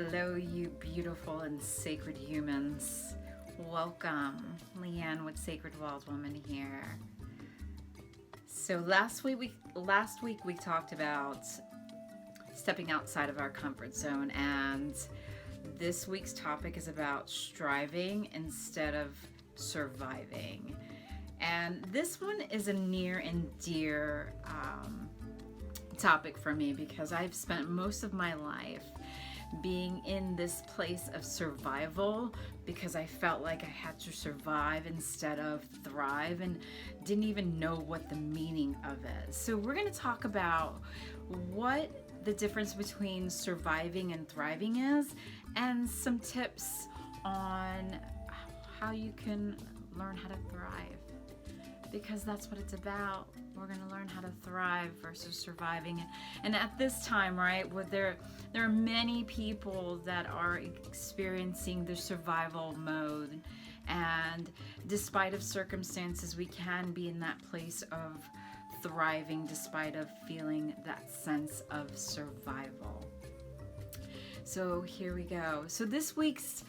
Hello, you beautiful and sacred humans. Welcome. Leanne with Sacred Wild Woman here. So last week we talked about stepping outside of our comfort zone, and this week's topic is about striving instead of surviving. And this one is a near and dear topic for me because I've spent most of my life being in this place of survival because I felt like I had to survive instead of thrive and didn't even know what the meaning of it. So we're going to talk about what the difference between surviving and thriving is, and some tips on how you can learn how to thrive, because that's what it's about. We're going to learn how to thrive versus surviving. And at this time, right, there are many people that are experiencing the survival mode, and despite of circumstances, we can be in that place of thriving despite of feeling that sense of survival. So here we go. So this week's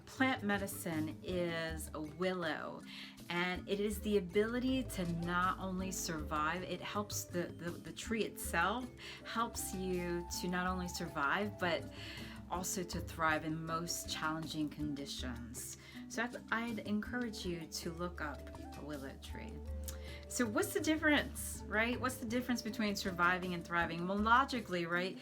plant medicine is a willow, and it is the ability to not only survive, it helps the tree itself helps you to not only survive but also to thrive in most challenging conditions. So I'd encourage you to look up a willow tree. So what's the difference, right? What's the difference between surviving and thriving? Well, logically, right,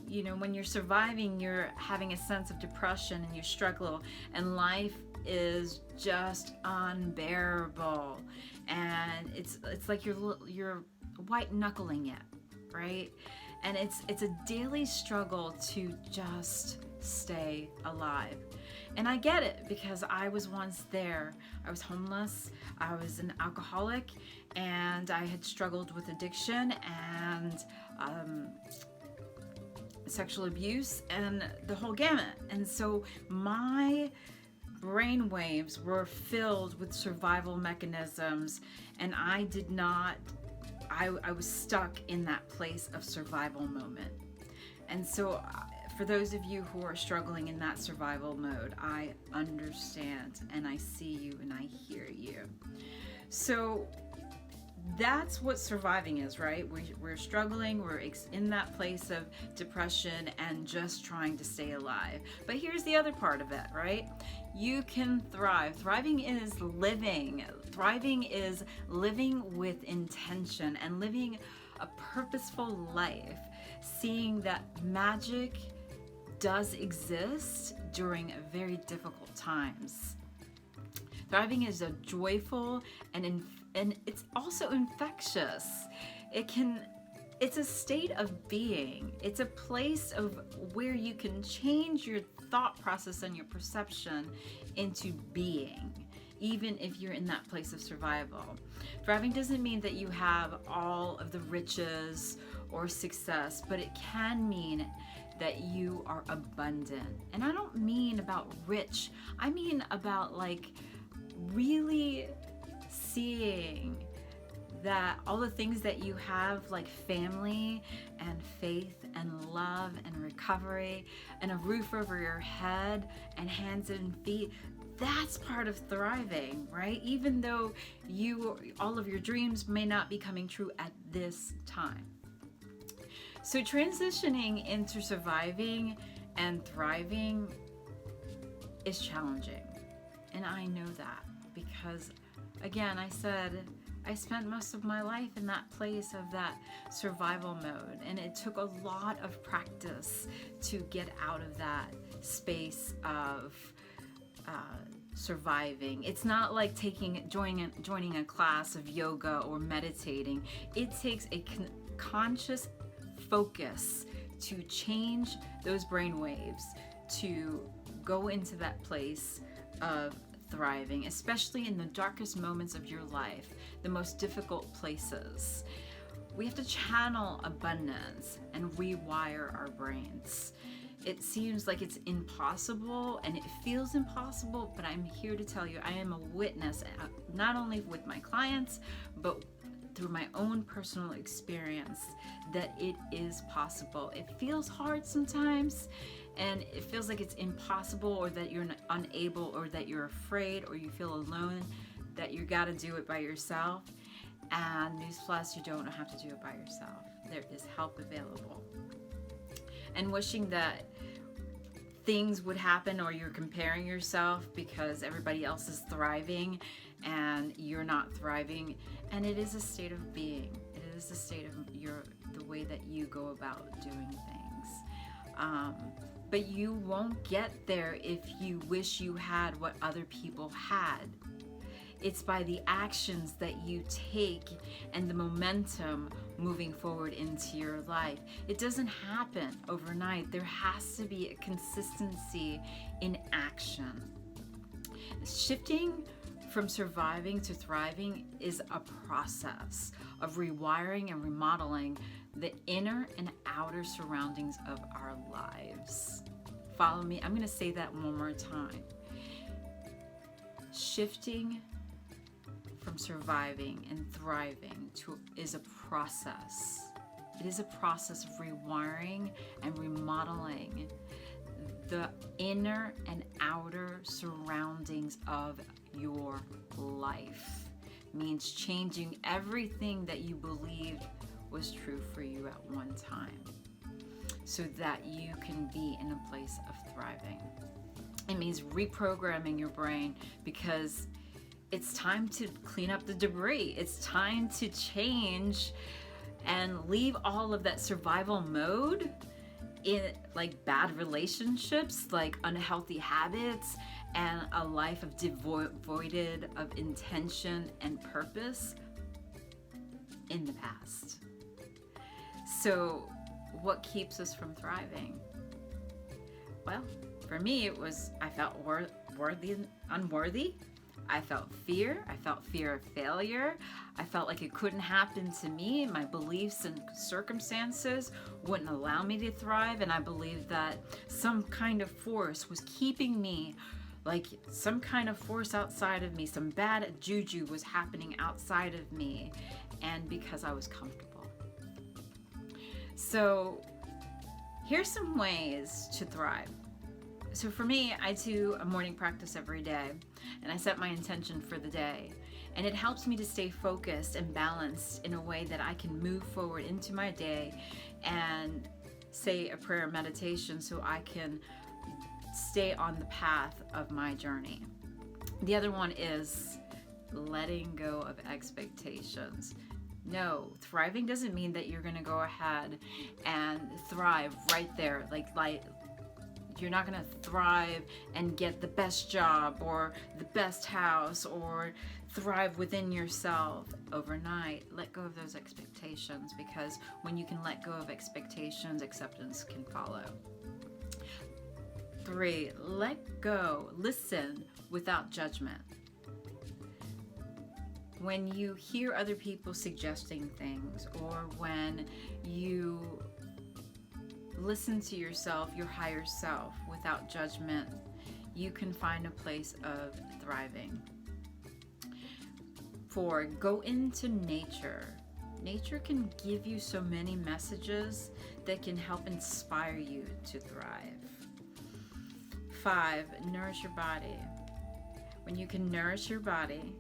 you know, when you're surviving, you're having a sense of depression and you struggle, and life is just unbearable, and it's like you're white knuckling it, right? And it's a daily struggle to just stay alive. And I get it, because I was once there. I was homeless, I was an alcoholic, and I had struggled with addiction and sexual abuse and the whole gamut. And so my brain waves were filled with survival mechanisms, and I was stuck in that place of survival moment. And so for those of you who are struggling in that survival mode, I understand, and I see you, and I hear you. So that's what surviving is, right? We're struggling, we're in that place of depression and just trying to stay alive. But here's the other part of it, right? You can thrive. Thriving is living. Thriving is living with intention and living a purposeful life, seeing that magic does exist during very difficult times. Thriving is a joyful and it's also infectious. It's a state of being. It's a place of where you can change your thought process and your perception into being, even if you're in that place of survival. Thriving doesn't mean that you have all of the riches or success, but it can mean that you are abundant. And I don't mean about rich, I mean about like really seeing that all the things that you have, like family and faith and love and recovery and a roof over your head and hands and feet, that's part of thriving, right? Even though all of your dreams may not be coming true at this time. So transitioning into surviving and thriving is challenging. And I know that because, again, I said I spent most of my life in that place of that survival mode, and it took a lot of practice to get out of that space of surviving. It's not like joining a class of yoga or meditating. It takes a conscious focus to change those brain waves to go into that place of thriving, especially in the darkest moments of your life, the most difficult places. We have to channel abundance and rewire our brains. It seems like it's impossible and it feels impossible, but I'm here to tell you I am a witness, not only with my clients, but through my own personal experience that it is possible. It feels hard sometimes, and it feels like it's impossible, or that you're unable, or that you're afraid, or you feel alone, that you got to do it by yourself. And newsflash, you don't have to do it by yourself. There is help available. And wishing that things would happen, or you're comparing yourself because everybody else is thriving and you're not thriving. And it is a state of being. It is a state of the way that you go about doing things. But you won't get there if you wish you had what other people had. It's by the actions that you take and the momentum moving forward into your life. It doesn't happen overnight. There has to be a consistency in action. Shifting from surviving to thriving is a process of rewiring and remodeling the inner and outer surroundings of our lives. Follow me. I'm going to say that one more time. Shifting from surviving and thriving is a process. It is a process of rewiring and remodeling the inner and outer surroundings of your life. Means changing everything that you believed was true for you at one time, so that you can be in a place of thriving. It means reprogramming your brain, because it's time to clean up the debris. It's time to change and leave all of that survival mode in, like bad relationships, like unhealthy habits, and a life of devoid of intention and purpose in the past. So what keeps us from thriving? Well, for me, it was I felt unworthy. I felt fear. I felt fear of failure. I felt like it couldn't happen to me. My beliefs and circumstances wouldn't allow me to thrive. And I believed that some kind of force was keeping me, like some kind of force outside of me, some bad juju was happening outside of me. And because I was comfortable. So here's some ways to thrive. So for me, I do a morning practice every day, and I set my intention for the day. And it helps me to stay focused and balanced in a way that I can move forward into my day and say a prayer meditation so I can stay on the path of my journey. The other one is letting go of expectations. No, thriving doesn't mean that you're going to go ahead and thrive right there, like you're not going to thrive and get the best job or the best house or thrive within yourself overnight. Let go of those expectations, because when you can let go of expectations, acceptance can follow. 3, let go. Listen without judgment. When you hear other people suggesting things, or when you listen to yourself, your higher self, without judgment, you can find a place of thriving. 4, go into nature. Nature can give you so many messages that can help inspire you to thrive. 5, nourish your body. When you can nourish your body,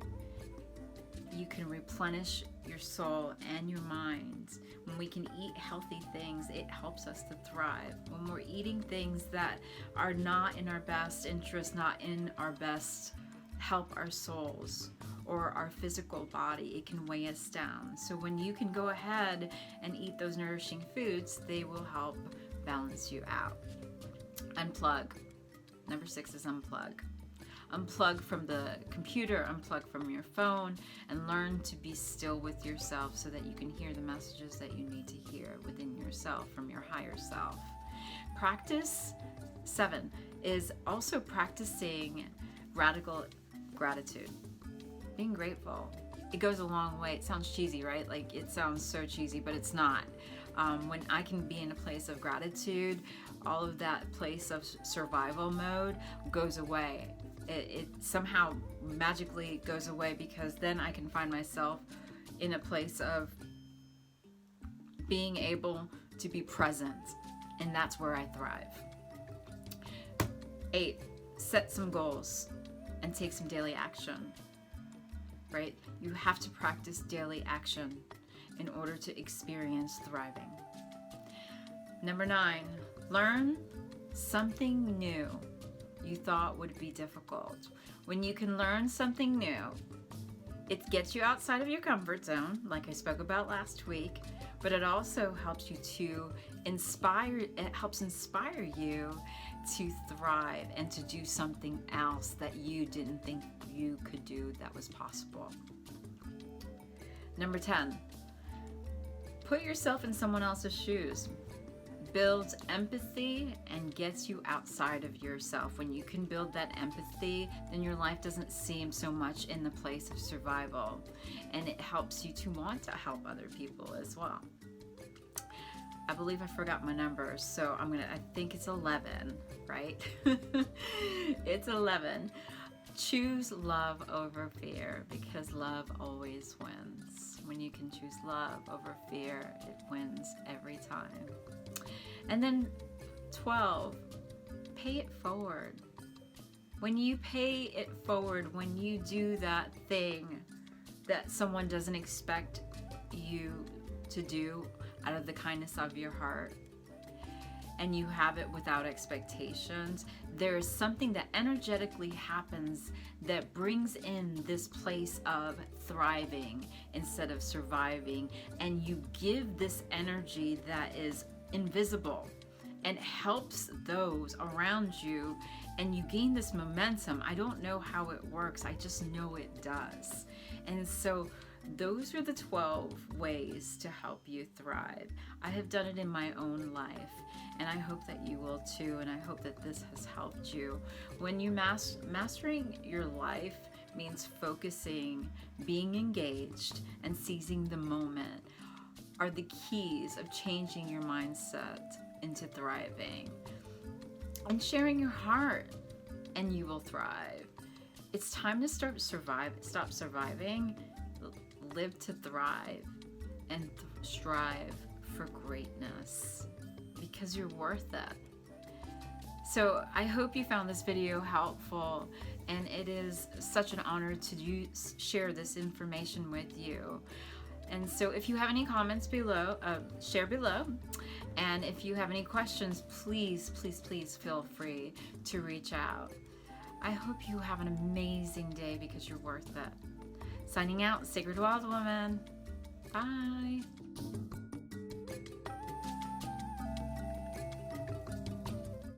you can replenish your soul and your mind. When we can eat healthy things, it helps us to thrive. When we're eating things that are not in our best interest, not in our best help our souls or our physical body, it can weigh us down. So when you can go ahead and eat those nourishing foods, they will help balance you out. Unplug. Number 6 is unplug. Unplug from the computer, unplug from your phone, and learn to be still with yourself so that you can hear the messages that you need to hear within yourself from your higher self. Practice 7 is also practicing radical gratitude. Being grateful. It goes a long way. It sounds cheesy, right? Like it sounds so cheesy, but it's not. When I can be in a place of gratitude, all of that place of survival mode goes away. It somehow magically goes away, because then I can find myself in a place of being able to be present, and that's where I thrive. 8, set some goals and take some daily action, right? You have to practice daily action in order to experience thriving. Number 9, learn something new you thought would be difficult. When you can learn something new, it gets you outside of your comfort zone, like I spoke about last week, but it also helps you to inspire you to thrive and to do something else that you didn't think you could do that was possible. Number 10, put yourself in someone else's shoes. Builds empathy and gets you outside of yourself. When you can build that empathy, then your life doesn't seem so much in the place of survival, and it helps you to want to help other people as well. I believe I forgot my numbers, so I think it's 11, right? It's 11. Choose love over fear, because love always wins. When you can choose love over fear, it wins every time. And then 12, pay it forward. When you pay it forward, when you do that thing that someone doesn't expect you to do out of the kindness of your heart, and you have it without expectations, there is something that energetically happens that brings in this place of thriving instead of surviving, and you give this energy that is invisible and helps those around you, and you gain this momentum. I don't know how it works, I just know it does. And so those are the 12 ways to help you thrive. I have done it in my own life, and I hope that you will too, and I hope that this has helped you. When you mastering your life means focusing, being engaged, and seizing the moment are the keys of changing your mindset into thriving. And sharing your heart, and you will thrive. It's time to stop surviving, live to thrive, and strive for greatness, because you're worth it. So I hope you found this video helpful, and it is such an honor to share this information with you. And so if you have any comments below, share below. And if you have any questions, please feel free to reach out. I hope you have an amazing day, because you're worth it. Signing out, Sacred Wild Woman. Bye.